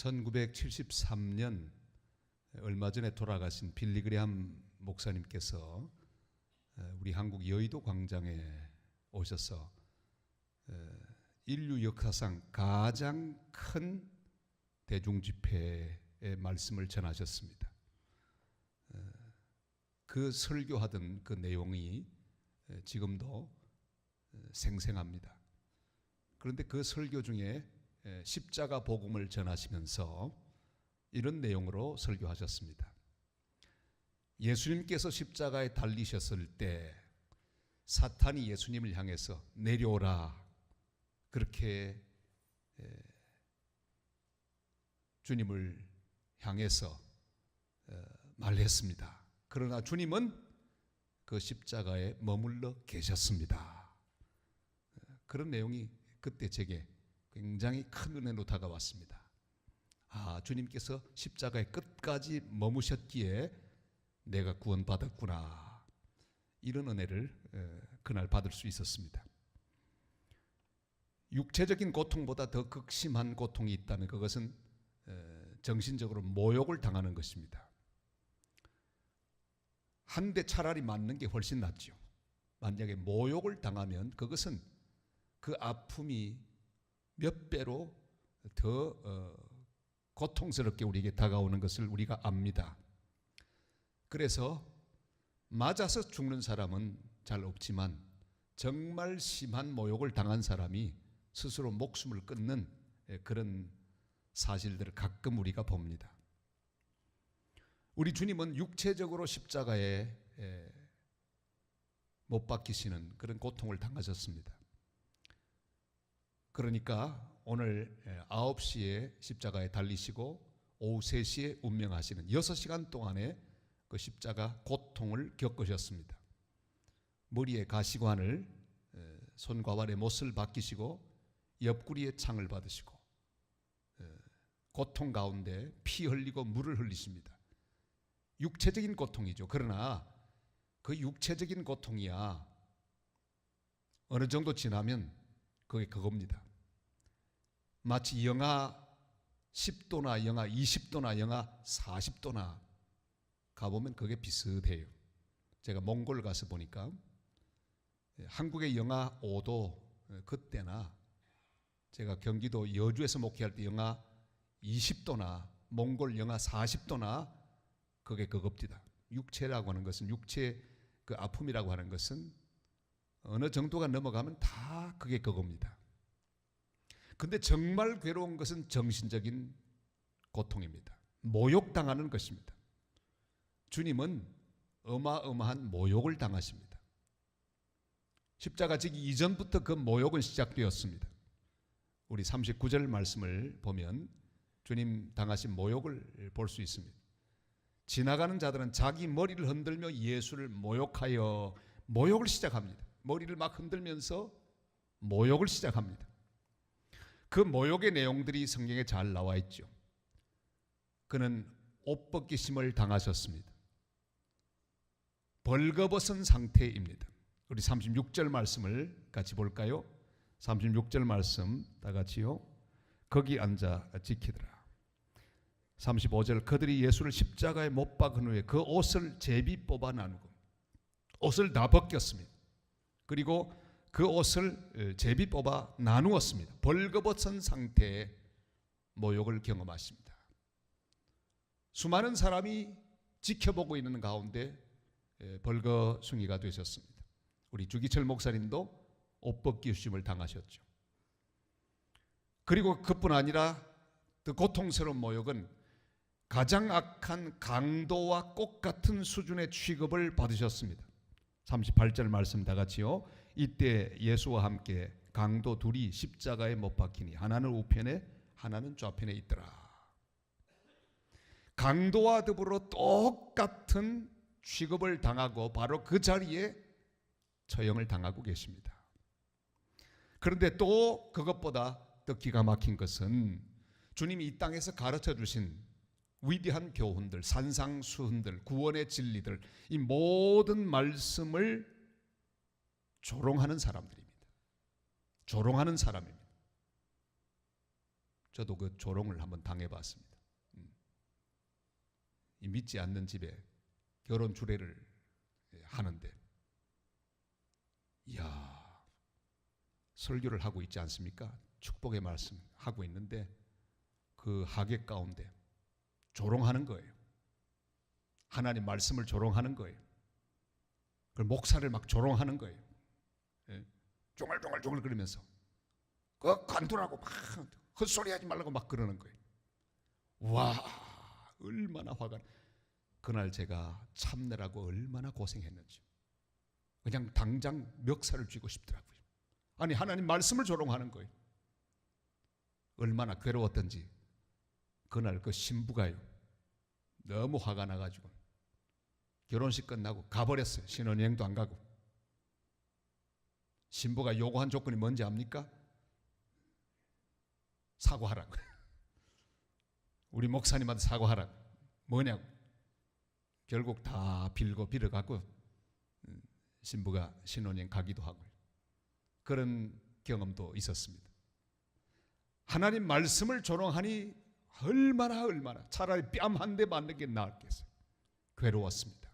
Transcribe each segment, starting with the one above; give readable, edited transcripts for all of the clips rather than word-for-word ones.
1973년 얼마 전에 돌아가신 빌리 그레함 목사님께서 우리 한국 여의도 광장에 오셔서 인류 역사상 가장 큰 대중집회의 말씀을 전하셨습니다. 그 설교하던 그 내용이 지금도 생생합니다. 그런데 그 설교 중에 십자가 복음을 전하시면서 이런 내용으로 설교하셨습니다. 예수님께서 십자가에 달리셨을 때 사탄이 예수님을 향해서 내려오라 그렇게 주님을 향해서 말했습니다. 그러나 주님은 그 십자가에 머물러 계셨습니다. 그런 내용이 그때 제게 굉장히 큰 은혜로 다가왔습니다. 주님께서 십자가의 끝까지 머무셨기에 내가 구원받았구나. 이런 은혜를 그날 받을 수 있었습니다. 육체적인 고통보다 더 극심한 고통이 있다면 그것은 정신적으로 모욕을 당하는 것입니다. 한 대 차라리 맞는 게 훨씬 낫죠. 만약에 모욕을 당하면 그것은 그 아픔이 몇 배로 더 고통스럽게 우리에게 다가오는 것을 우리가 압니다. 그래서 맞아서 죽는 사람은 잘 없지만 정말 심한 모욕을 당한 사람이 스스로 목숨을 끊는 그런 사실들을 가끔 우리가 봅니다. 우리 주님은 육체적으로 십자가에 못 박히시는 그런 고통을 당하셨습니다. 그러니까 오늘 9시에 십자가에 달리시고 오후 3시에 운명하시는 6시간 동안의 그 십자가 고통을 겪으셨습니다. 머리에 가시관을, 손과 발에 못을 박히시고 옆구리에 창을 받으시고 고통 가운데 피 흘리고 물을 흘리십니다. 육체적인 고통이죠. 그러나 그 육체적인 고통이야 어느 정도 지나면 그게 그겁니다. 마치 영하 10도나 영하 20도나 영하 40도나 가보면 그게 비슷해요. 제가 몽골 가서 보니까 한국의 영하 5도 그때나 제가 경기도 여주에서 목회할 때 영하 20도나 몽골 영하 40도나 그게 그겁니다. 육체라고 하는 것은 육체 그 아픔이라고 하는 것은 어느 정도가 넘어가면 다 그게 그겁니다. 근데 정말 괴로운 것은 정신적인 고통입니다. 모욕당하는 것입니다. 주님은 어마어마한 모욕을 당하십니다. 십자가 지기 이전부터 그 모욕은 시작되었습니다. 우리 39절 말씀을 보면 주님 당하신 모욕을 볼 수 있습니다. 지나가는 자들은 자기 머리를 흔들며 예수를 모욕하여 모욕을 시작합니다. 머리를 막 흔들면서 모욕을 시작합니다. 그 모욕의 내용들이 성경에 잘 나와 있죠. 그는 옷 벗기심을 당하셨습니다. 벌거벗은 상태입니다. 우리 36절 말씀을 같이 볼까요? 36절 말씀 다 같이요. 거기 앉아 지키더라. 35절 그들이 예수를 십자가에 못 박은 후에 그 옷을 제비 뽑아 나누고 옷을 다 벗겼습니다. 그리고 그 옷을 제비 뽑아 나누었습니다. 벌거벗은 상태의 모욕을 경험하십니다. 수많은 사람이 지켜보고 있는 가운데 벌거숭이가 되셨습니다. 우리 주기철 목사님도 옷 벗기 유심을 당하셨죠. 그리고 그뿐 아니라 그 고통스러운 모욕은 가장 악한 강도와 똑같은 수준의 취급을 받으셨습니다. 38절 말씀 다 같이요. 이때 예수와 함께 강도 둘이 십자가에 못 박히니 하나는 우편에 하나는 좌편에 있더라. 강도와 더불어 똑같은 취급을 당하고 바로 그 자리에 처형을 당하고 계십니다. 그런데 또 그것보다 더 기가 막힌 것은 주님이 이 땅에서 가르쳐 주신 위대한 교훈들, 산상수훈들, 구원의 진리들, 이 모든 말씀을 조롱하는 사람들입니다. 조롱하는 사람입니다. 저도 그 조롱을 한번 당해봤습니다. 이 믿지 않는 집에 결혼 주례를 하는데, 이야, 설교를 하고 있지 않습니까? 축복의 말씀 하고 있는데 그 하객 가운데 조롱하는 거예요. 하나님 말씀을 조롱하는 거예요. 그 목사를 막 조롱하는 거예요. 쫑알쫑알 그러면서 그 관두라고 막 헛소리 하지 말라고 막 그러는 거예요. 와, 얼마나 화가 나. 그날 제가 참느라고 얼마나 고생했는지 그냥 당장 멱살을 쥐고 싶더라고요. 아니, 하나님 말씀을 조롱하는 거예요. 얼마나 괴로웠던지 그날 그 신부가요, 너무 화가 나가지고 결혼식 끝나고 가버렸어요. 신혼여행도 안 가고. 신부가 요구한 조건이 뭔지 압니까? 사과하라고. 우리 목사님한테 사과하라고. 뭐냐고. 결국 다 빌어갖고 신부가 신혼여행 가기도 하고 그런 경험도 있었습니다. 하나님 말씀을 조롱하니 얼마나 차라리 뺨 한 대 맞는 게 나았겠어요. 괴로웠습니다.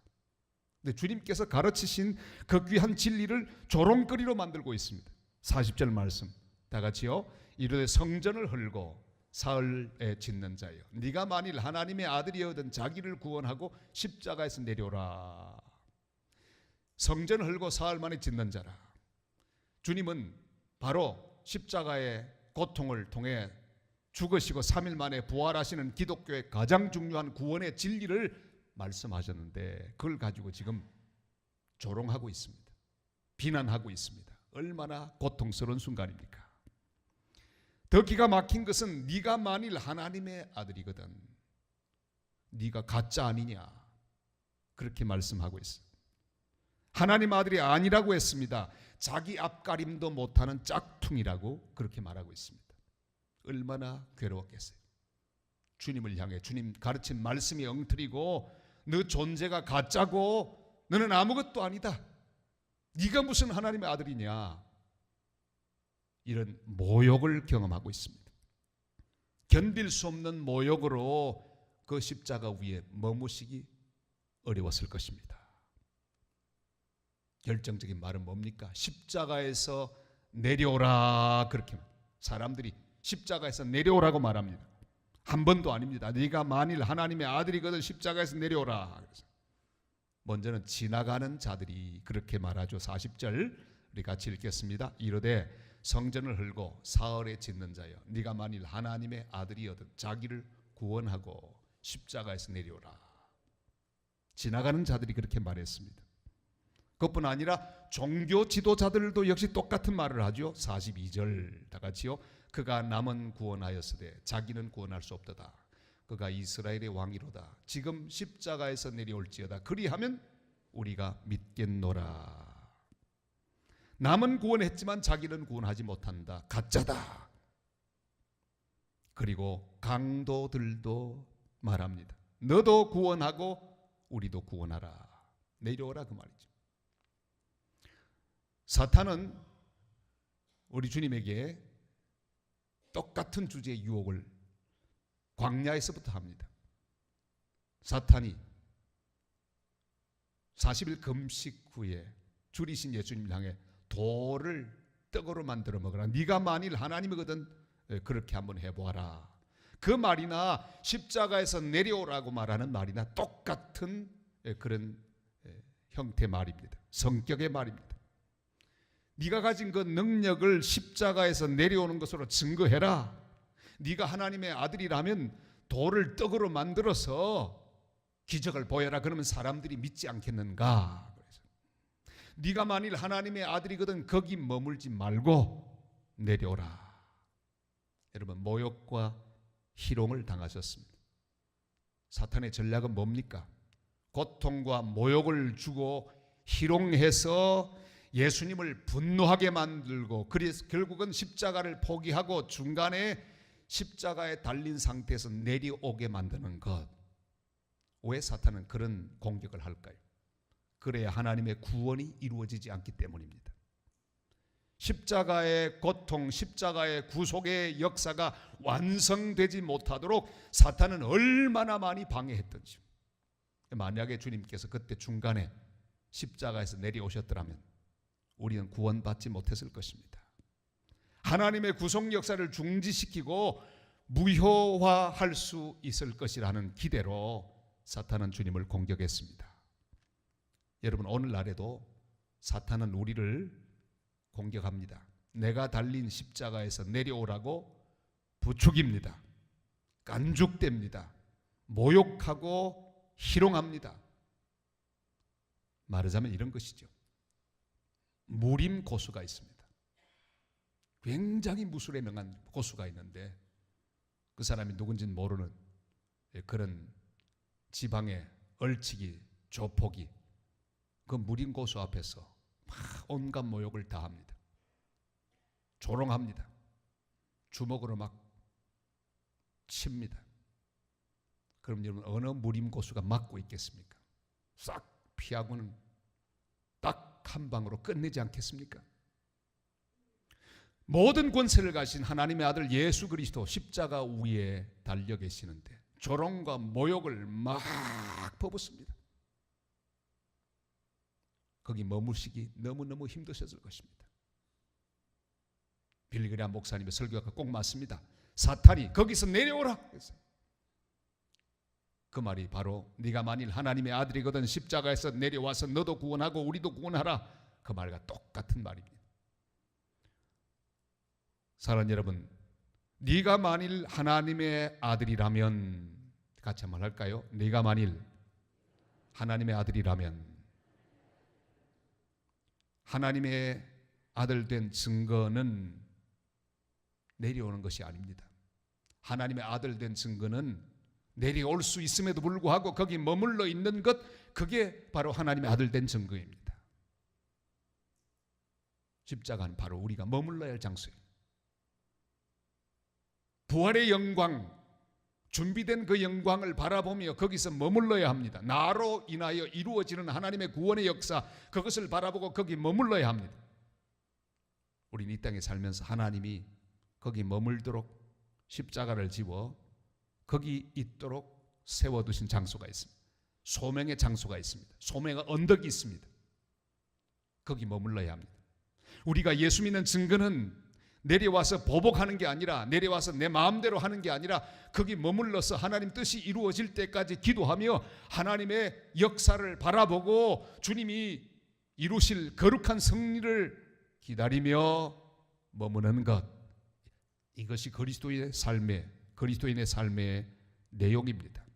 근데 주님께서 가르치신 그 귀한 진리를 조롱거리로 만들고 있습니다. 40절 말씀 다 같이요. 이르되 성전을 헐고 사흘에 짓는 자여, 네가 만일 하나님의 아들이어든 자기를 구원하고 십자가에서 내려오라. 성전을 헐고 사흘 만에 짓는 자라. 주님은 바로 십자가의 고통을 통해 죽으시고 3일 만에 부활하시는 기독교의 가장 중요한 구원의 진리를 말씀하셨는데 그걸 가지고 지금 조롱하고 있습니다. 비난하고 있습니다. 얼마나 고통스러운 순간입니까? 더 기가 막힌 것은 네가 만일 하나님의 아들이거든 네가 가짜 아니냐 그렇게 말씀하고 있어요. 하나님 아들이 아니라고 했습니다. 자기 앞가림도 못하는 짝퉁이라고 그렇게 말하고 있습니다. 얼마나 괴로웠겠어요. 주님을 향해 주님 가르친 말씀이 엉터리고 너 존재가 가짜고 너는 아무것도 아니다. 네가 무슨 하나님의 아들이냐. 이런 모욕을 경험하고 있습니다. 견딜 수 없는 모욕으로 그 십자가 위에 머무시기 어려웠을 것입니다. 결정적인 말은 뭡니까? 십자가에서 내려오라. 그렇게 사람들이 십자가에서 내려오라고 말합니다. 한 번도 아닙니다. 네가 만일 하나님의 아들이거든 십자가에서 내려오라. 먼저는 지나가는 자들이 그렇게 말하죠. 40절 우리 같이 읽겠습니다. 이르되 성전을 헐고 사흘에 짓는 자여, 네가 만일 하나님의 아들이어든 자기를 구원하고 십자가에서 내려오라. 지나가는 자들이 그렇게 말했습니다. 그것뿐 아니라 종교 지도자들도 역시 똑같은 말을 하죠. 42절 다 같이요. 그가 남은 구원하였으되 자기는 구원할 수 없도다. 그가 이스라엘의 왕이로다. 지금 십자가에서 내려올지어다. 그리하면 우리가 믿겠노라. 남은 구원했지만 자기는 구원하지 못한다. 가짜다. 그리고 강도들도 말합니다. 너도 구원하고 우리도 구원하라. 내려오라 그 말이죠. 사탄은 우리 주님에게 똑같은 주제의 유혹을 광야에서부터 합니다. 사탄이 40일 금식 후에 줄이신 예수님을 향해 돌을 떡으로 만들어 먹으라. 네가 만일 하나님이거든 그렇게 한번 해보아라. 그 말이나 십자가에서 내려오라고 말하는 말이나 똑같은 그런 형태 말입니다. 성격의 말입니다. 네가 가진 그 능력을 십자가에서 내려오는 것으로 증거해라. 네가 하나님의 아들이라면 돌을 떡으로 만들어서 기적을 보여라. 그러면 사람들이 믿지 않겠는가? 그래서 네가 만일 하나님의 아들이거든 거기 머물지 말고 내려오라. 여러분, 모욕과 희롱을 당하셨습니다. 사탄의 전략은 뭡니까? 고통과 모욕을 주고 희롱해서 예수님을 분노하게 만들고, 그래서 결국은 십자가를 포기하고 중간에 십자가에 달린 상태에서 내려오게 만드는 것. 왜 사탄은 그런 공격을 할까요? 그래야 하나님의 구원이 이루어지지 않기 때문입니다. 십자가의 고통, 십자가의 구속의 역사가 완성되지 못하도록 사탄은 얼마나 많이 방해했던지. 만약에 주님께서 그때 중간에 십자가에서 내려오셨더라면 우리는 구원받지 못했을 것입니다. 하나님의 구속 역사를 중지시키고 무효화할 수 있을 것이라는 기대로 사탄은 주님을 공격했습니다. 여러분, 오늘날에도 사탄은 우리를 공격합니다. 내가 달린 십자가에서 내려오라고 부추깁니다. 깐죽댑니다. 모욕하고 희롱합니다. 말하자면 이런 것이죠. 무림 고수가 있습니다. 굉장히 무술에 명한 고수가 있는데 그 사람이 누군지는 모르는 그런 지방의 얼치기, 조폭이 그 무림 고수 앞에서 막 온갖 모욕을 다 합니다. 조롱합니다. 주먹으로 막 칩니다. 그럼 여러분, 어느 무림 고수가 막고 있겠습니까? 싹 피하고는 딱 한 방으로 끝내지 않겠습니까? 모든 권세를 가진 하나님의 아들 예수 그리스도 십자가 위에 달려 계시는데 조롱과 모욕을 막 퍼붓습니다. 거기 머무시기 너무너무 힘드셨을 것입니다. 빌리그레암 목사님의 설교가 꼭 맞습니다. 사탄이 거기서 내려오라 했어요. 그 말이 바로 네가 만일 하나님의 아들이거든 십자가에서 내려와서 너도 구원하고 우리도 구원하라, 그 말과 똑같은 말입니다. 사랑하는 여러분, 네가 만일 하나님의 아들이라면, 같이 한번 할까요? 네가 만일 하나님의 아들이라면, 하나님의 아들 된 증거는 내려오는 것이 아닙니다. 하나님의 아들 된 증거는 내려올 수 있음에도 불구하고 거기 머물러 있는 것, 그게 바로 하나님의 아들 된 증거입니다. 십자가는 바로 우리가 머물러야 할 장소예요. 부활의 영광, 준비된 그 영광을 바라보며 거기서 머물러야 합니다. 나로 인하여 이루어지는 하나님의 구원의 역사, 그것을 바라보고 거기 머물러야 합니다. 우리는 이 땅에 살면서 하나님이 거기 머물도록 십자가를 집어 거기 있도록 세워두신 장소가 있습니다. 소명의 장소가 있습니다. 소명의 언덕이 있습니다. 거기 머물러야 합니다. 우리가 예수 믿는 증거는 내려와서 보복하는 게 아니라, 내려와서 내 마음대로 하는 게 아니라 거기 머물러서 하나님 뜻이 이루어질 때까지 기도하며 하나님의 역사를 바라보고 주님이 이루실 거룩한 승리를 기다리며 머무는 것, 이것이 그리스도인의 삶의 내용입니다.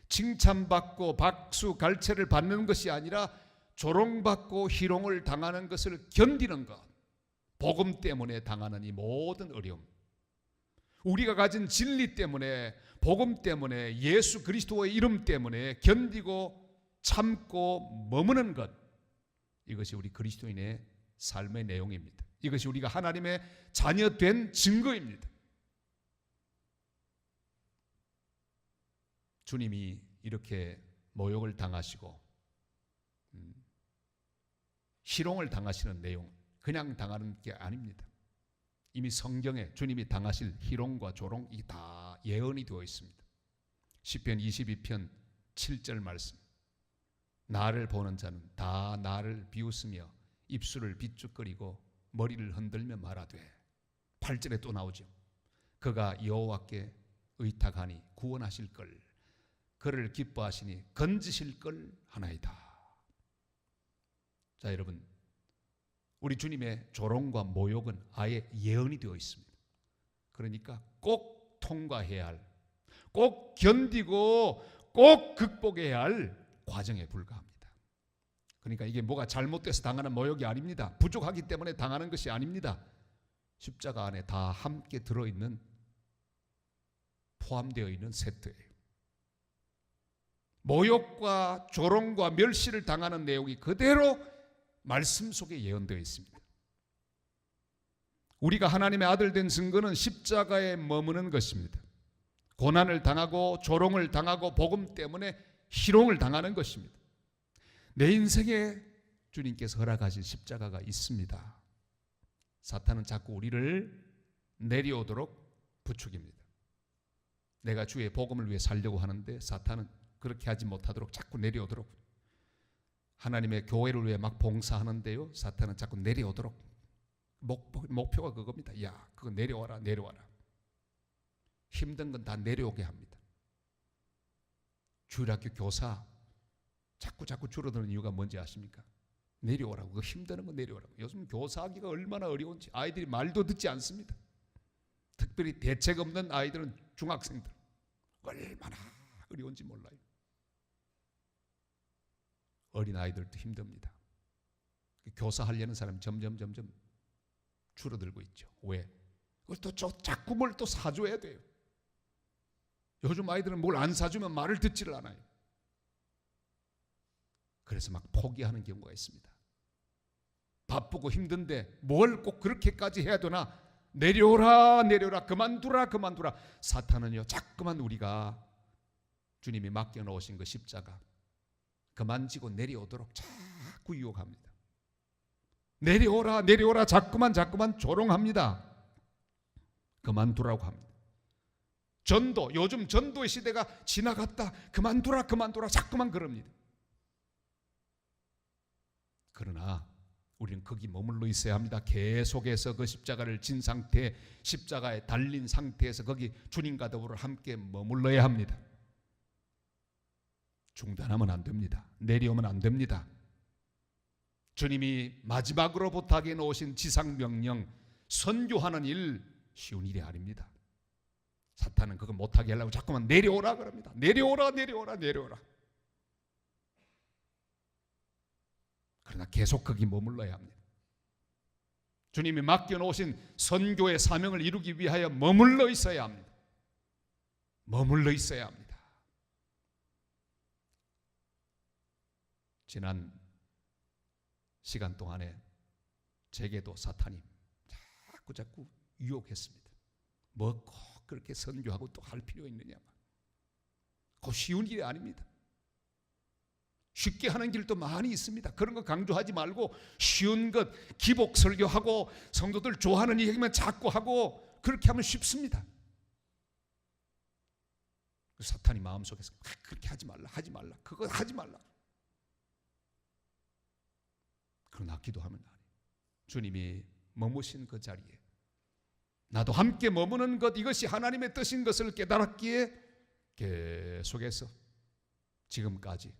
칭찬받고 박수 갈채를 받는 것이 아니라 조롱받고 희롱을 당하는 것을 견디는 것, 복음 때문에 당하는 이 모든 어려움, 우리가 가진 진리 때문에, 복음 때문에, 예수 그리스도의 이름 때문에 견디고 참고 머무는 것, 이것이 우리 그리스도인의 삶의 내용입니다. 이것이 우리가 하나님의 자녀된 증거입니다. 주님이 이렇게 모욕을 당하시고 희롱을 당하시는 내용, 그냥 당하는 게 아닙니다. 이미 성경에 주님이 당하실 희롱과 조롱, 이 다 예언이 되어 있습니다. 시편 22편 7절 말씀, 나를 보는 자는 다 나를 비웃으며 입술을 비죽거리고 머리를 흔들며 말하되, 8절에 또 나오죠. 그가 여호와께 의탁하니 구원하실 걸, 그를 기뻐하시니 건지실 걸 하나이다. 자, 여러분, 우리 주님의 조롱과 모욕은 아예 예언이 되어 있습니다. 그러니까 꼭 통과해야 할, 꼭 견디고 꼭 극복해야 할 과정에 불과합니다. 그러니까 이게 뭐가 잘못돼서 당하는 모욕이 아닙니다. 부족하기 때문에 당하는 것이 아닙니다. 십자가 안에 다 함께 들어있는, 포함되어 있는 세트예요. 모욕과 조롱과 멸시를 당하는 내용이 그대로 말씀 속에 예언되어 있습니다. 우리가 하나님의 아들 된 증거는 십자가에 머무는 것입니다. 고난을 당하고 조롱을 당하고 복음 때문에 희롱을 당하는 것입니다. 내 인생에 주님께서 허락하신 십자가가 있습니다. 사탄은 자꾸 우리를 내려오도록 부추깁니다. 내가 주의 복음을 위해 살려고 하는데 사탄은 그렇게 하지 못하도록 자꾸 내려오도록, 하나님의 교회를 위해 막 봉사하는데요, 사탄은 자꾸 내려오도록, 목표가 그겁니다. 야, 그거 내려와라, 내려와라. 힘든 건 다 내려오게 합니다. 주일학교 교사 자꾸 줄어드는 이유가 뭔지 아십니까? 내려오라고. 그거 힘드는 거 내려오라고. 요즘 교사하기가 얼마나 어려운지. 아이들이 말도 듣지 않습니다. 특별히 대책 없는 아이들은 중학생들, 얼마나 어려운지 몰라요. 어린 아이들도 힘듭니다. 교사 하려는 사람이 점점 줄어들고 있죠. 왜? 또 자꾸 뭘 또 사줘야 돼요. 요즘 아이들은 뭘 안 사주면 말을 듣지를 않아요. 그래서 막 포기하는 경우가 있습니다. 바쁘고 힘든데 뭘 꼭 그렇게까지 해야 되나? 내려오라, 내려오라, 그만두라, 그만두라. 사탄은요, 자꾸만 우리가 주님이 맡겨놓으신 그 십자가 그만 지고 내려오도록 자꾸 유혹합니다. 내려오라, 내려오라, 자꾸만 조롱합니다. 그만두라고 합니다. 전도, 요즘 전도의 시대가 지나갔다, 그만두라, 자꾸만 그럽니다. 그러나 우리는 거기 머물러 있어야 합니다. 계속해서 그 십자가를 진 상태, 십자가에 달린 상태에서 거기 주님과 더불어 함께 머물러야 합니다. 중단하면 안 됩니다. 내려오면 안 됩니다. 주님이 마지막으로 부탁해 놓으신 지상명령, 선교하는 일 쉬운 일이 아닙니다. 사탄은 그거 못하게 하려고 자꾸만 내려오라 그럽니다. 내려오라. 그러나 계속 거기 머물러야 합니다. 주님이 맡겨놓으신 선교의 사명을 이루기 위하여 머물러 있어야 합니다. 머물러 있어야 합니다. 지난 시간 동안에 제게도 사탄이 자꾸 유혹했습니다. 뭐 꼭 그렇게 선교하고 또 할 필요 있느냐. 그거 쉬운 일이 아닙니다. 쉽게 하는 길도 많이 있습니다. 그런 거 강조하지 말고 쉬운 것, 기복 설교하고 성도들 좋아하는 얘기만 자꾸 하고 그렇게 하면 쉽습니다. 사탄이 마음속에서 그렇게 하지 말라, 그거 하지 말라. 그러나 기도하면 안 해요. 주님이 머무신 그 자리에 나도 함께 머무는 것, 이것이 하나님의 뜻인 것을 깨달았기에 계속해서 지금까지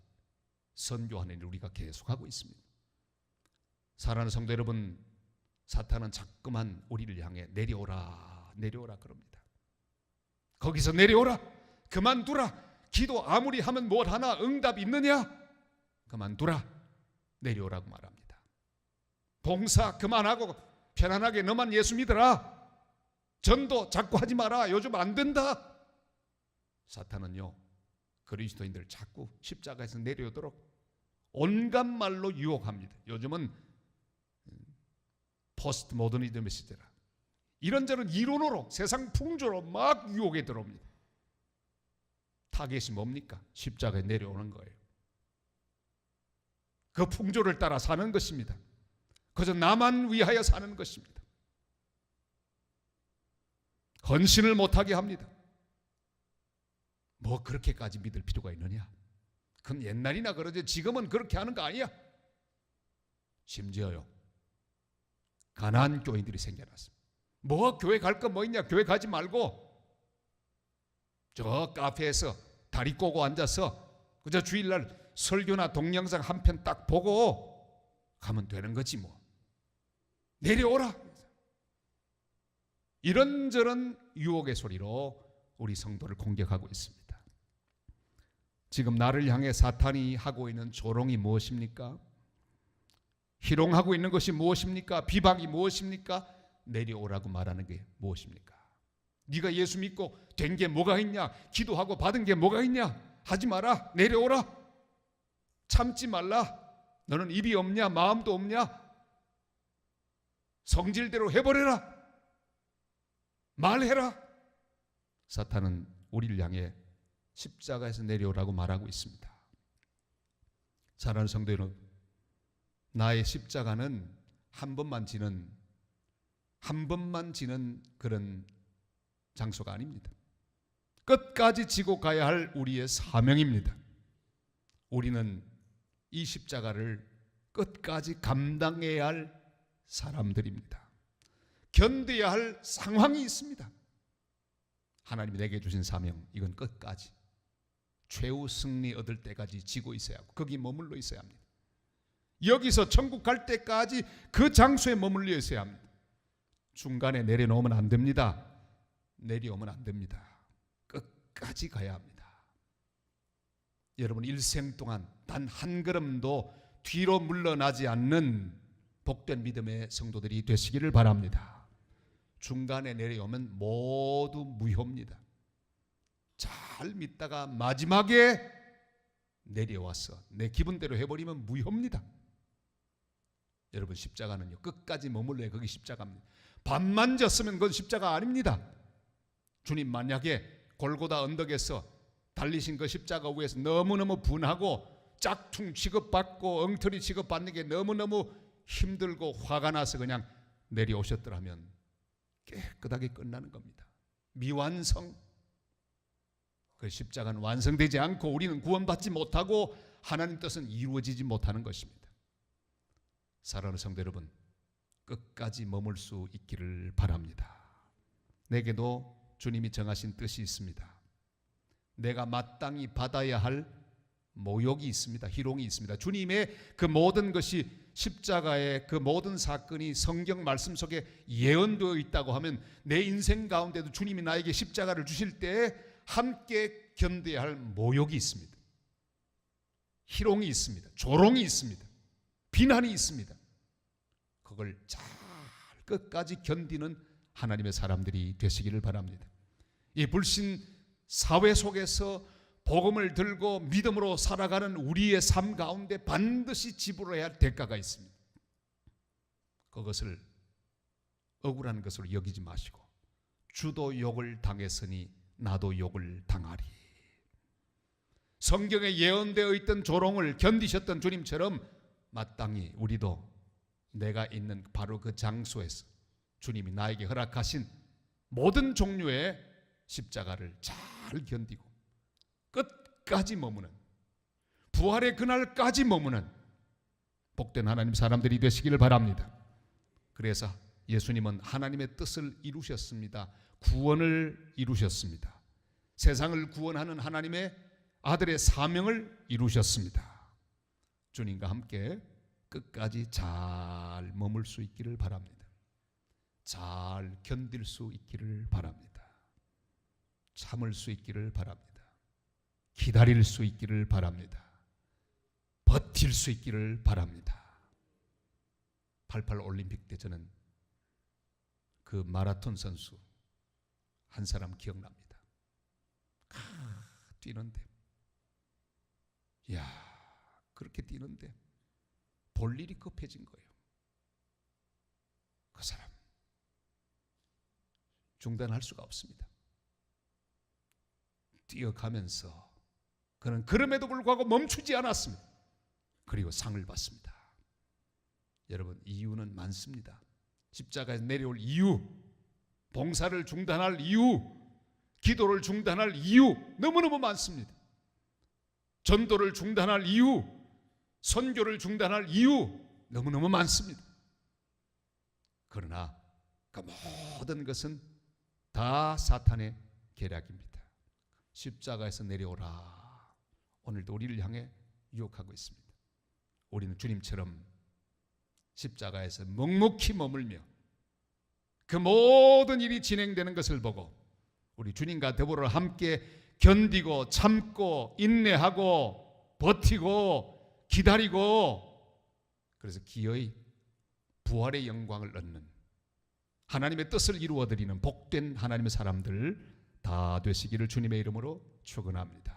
선교하는 일을 우리가 계속하고 있습니다. 사랑하는 성도 여러분, 사탄은 자꾸만 우리를 향해 내려오라 그럽니다. 거기서 내려오라, 그만두라, 기도 아무리 하면 뭘 하나 응답 있느냐, 그만두라, 내려오라고 말합니다. 봉사 그만하고 편안하게 너만 예수 믿어라, 전도 자꾸 하지 마라, 요즘 안 된다. 사탄은요, 그리스도인들 자꾸 십자가에서 내려오도록 온갖 말로 유혹합니다. 요즘은 포스트 모더니즘의 시대라. 이런저런 이론으로, 세상 풍조로 막 유혹에 들어옵니다. 타겟이 뭡니까? 십자가에 내려오는 거예요. 그 풍조를 따라 사는 것입니다. 그저 나만 위하여 사는 것입니다. 헌신을 못하게 합니다. 뭐 그렇게까지 믿을 필요가 있느냐? 그건 옛날이나 그러지 지금은 그렇게 하는 거 아니야. 심지어요, 가난한 교인들이 생겨났습니다. 뭐 교회 갈 거 뭐 있냐? 교회 가지 말고 저 카페에서 다리 꼬고 앉아서 그저 주일날 설교나 동영상 한 편 딱 보고 가면 되는 거지 뭐. 내려오라. 이런저런 유혹의 소리로 우리 성도를 공격하고 있습니다. 지금 나를 향해 사탄이 하고 있는 조롱이 무엇입니까? 희롱하고 있는 것이 무엇입니까? 비방이 무엇입니까? 내려오라고 말하는 게 무엇입니까? 네가 예수 믿고 된 게 뭐가 있냐? 기도하고 받은 게 뭐가 있냐? 하지 마라. 내려오라. 참지 말라. 너는 입이 없냐? 마음도 없냐? 성질대로 해버려라. 말해라. 사탄은 우리를 향해 십자가에서 내려오라고 말하고 있습니다. 사랑하는 성도 여러분, 나의 십자가는 한 번만 지는 한 번만 지는 그런 장소가 아닙니다. 끝까지 지고 가야 할 우리의 사명입니다. 우리는 이 십자가를 끝까지 감당해야 할 사람들입니다. 견뎌야 할 상황이 있습니다. 하나님이 내게 주신 사명, 이건 끝까지 최후 승리 얻을 때까지 지고 있어야 하고 거기 머물러 있어야 합니다. 여기서 천국 갈 때까지 그 장소에 머물러 있어야 합니다. 중간에 내려놓으면 안 됩니다. 내려오면 안 됩니다. 끝까지 가야 합니다. 여러분 일생 동안 단 한 걸음도 뒤로 물러나지 않는 복된 믿음의 성도들이 되시기를 바랍니다. 중간에 내려오면 모두 무효입니다. 잘 믿다가 마지막에 내려와서 내 기분대로 해버리면 무효입니다. 여러분 십자가는요 끝까지 머물러야 거기 십자가입니다. 반만 졌으면 그건 십자가 아닙니다. 주님 만약에 골고다 언덕에서 달리신 그 십자가 위에서 너무너무 분하고 짝퉁 취급받고 엉터리 취급받는 게 너무너무 힘들고 화가 나서 그냥 내려오셨더라면 깨끗하게 끝나는 겁니다. 미완성. 그 십자가는 완성되지 않고 우리는 구원받지 못하고 하나님 뜻은 이루어지지 못하는 것입니다. 사랑하는 성도 여러분, 끝까지 머물 수 있기를 바랍니다. 내게도 주님이 정하신 뜻이 있습니다. 내가 마땅히 받아야 할 모욕이 있습니다. 희롱이 있습니다. 주님의 그 모든 것이 십자가의 그 모든 사건이 성경 말씀 속에 예언되어 있다고 하면 내 인생 가운데도 주님이 나에게 십자가를 주실 때 함께 견뎌야 할 모욕이 있습니다. 희롱이 있습니다. 조롱이 있습니다. 비난이 있습니다. 그걸 잘 끝까지 견디는 하나님의 사람들이 되시기를 바랍니다. 이 불신 사회 속에서 복음을 들고 믿음으로 살아가는 우리의 삶 가운데 반드시 지불해야 할 대가가 있습니다. 그것을 억울한 것으로 여기지 마시고 주도 욕을 당했으니 나도 욕을 당하리. 성경에 예언되어 있던 조롱을 견디셨던 주님처럼 마땅히 우리도 내가 있는 바로 그 장소에서 주님이 나에게 허락하신 모든 종류의 십자가를 잘 견디고 끝까지 머무는, 부활의 그날까지 머무는 복된 하나님 사람들이 되시기를 바랍니다. 그래서 예수님은 하나님의 뜻을 이루셨습니다. 구원을 이루셨습니다. 세상을 구원하는 하나님의 아들의 사명을 이루셨습니다. 주님과 함께 끝까지 잘 머물 수 있기를 바랍니다. 잘 견딜 수 있기를 바랍니다. 참을 수 있기를 바랍니다. 기다릴 수 있기를 바랍니다. 버틸 수 있기를 바랍니다. 88 올림픽 때 저는 그 마라톤 선수 한 사람 기억납니다. 뛰는데 그렇게 뛰는데 볼 일이 급해진 거예요. 그 사람 중단할 수가 없습니다. 뛰어가면서 그는 그럼에도 불구하고 멈추지 않았습니다. 그리고 상을 받습니다. 여러분 이유는 많습니다. 십자가에서 내려올 이유, 봉사를 중단할 이유, 기도를 중단할 이유 너무너무 많습니다. 전도를 중단할 이유, 선교를 중단할 이유 너무너무 많습니다. 그러나 그 모든 것은 다 사탄의 계략입니다. 십자가에서 내려오라. 오늘도 우리를 향해 유혹하고 있습니다. 우리는 주님처럼 십자가에서 묵묵히 머물며 그 모든 일이 진행되는 것을 보고 우리 주님과 더불어 함께 견디고 참고 인내하고 버티고 기다리고 그래서 기어이 부활의 영광을 얻는 하나님의 뜻을 이루어드리는 복된 하나님의 사람들 다 되시기를 주님의 이름으로 축원합니다.